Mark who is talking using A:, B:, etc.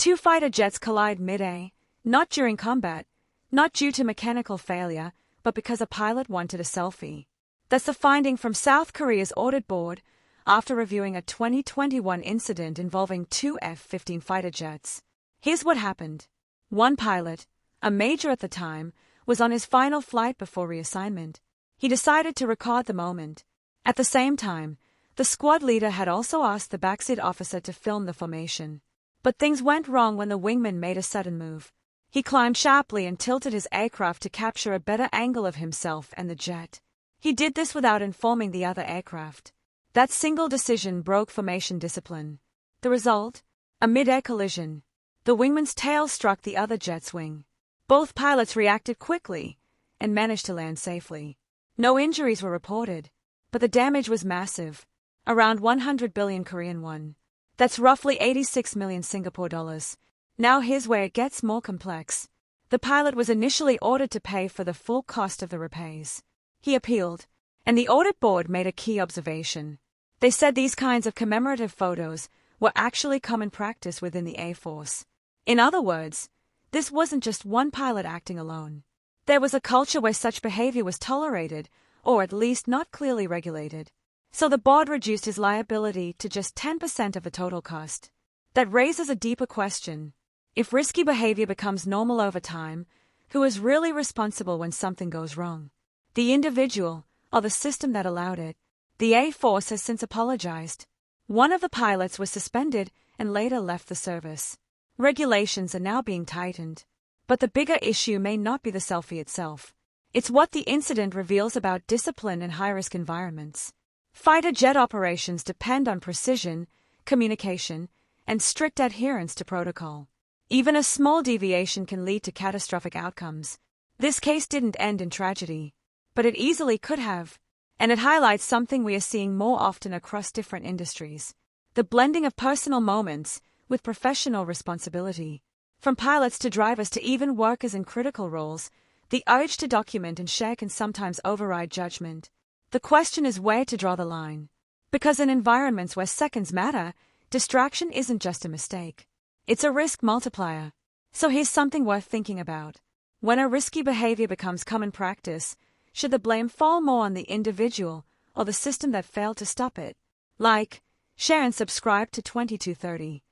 A: Two fighter jets collide mid-air, not during combat, not due to mechanical failure, but because a pilot wanted a selfie. That's the finding from South Korea's audit board after reviewing a 2021 incident involving two F-15 fighter jets. Here's what happened. One pilot, a major at the time, was on his final flight before reassignment. He decided to record the moment. At the same time, the squad leader had also asked the backseat officer to film the formation. But things went wrong when the wingman made a sudden move. He climbed sharply and tilted his aircraft to capture a better angle of himself and the jet. He did this without informing the other aircraft. That single decision broke formation discipline. The result? A mid-air collision. The wingman's tail struck the other jet's wing. Both pilots reacted quickly and managed to land safely. No injuries were reported, but the damage was massive, around 100 billion Korean won. That's roughly 86 million Singapore dollars. Now here's where it gets more complex. The pilot was initially ordered to pay for the full cost of the repairs. He appealed, and the audit board made a key observation. They said these kinds of commemorative photos were actually common practice within the Air Force. In other words, this wasn't just one pilot acting alone. There was a culture where such behavior was tolerated, or at least not clearly regulated. So the board reduced his liability to just 10% of the total cost. That raises a deeper question. If risky behavior becomes normal over time, who is really responsible when something goes wrong? The individual, or the system that allowed it? The Air Force has since apologized. One of the pilots was suspended and later left the service. Regulations are now being tightened. But the bigger issue may not be the selfie itself. It's what the incident reveals about discipline in high-risk environments. Fighter jet operations depend on precision, communication, and strict adherence to protocol. Even a small deviation can lead to catastrophic outcomes. This case didn't end in tragedy, but it easily could have. And it highlights something we are seeing more often across different industries. The blending of personal moments with professional responsibility. From pilots to drivers to even workers in critical roles, the urge to document and share can sometimes override judgment. The question is where to draw the line. Because in environments where seconds matter, distraction isn't just a mistake. It's a risk multiplier. So here's something worth thinking about. When a risky behavior becomes common practice, should the blame fall more on the individual or the system that failed to stop it? Like, share and subscribe to 2230.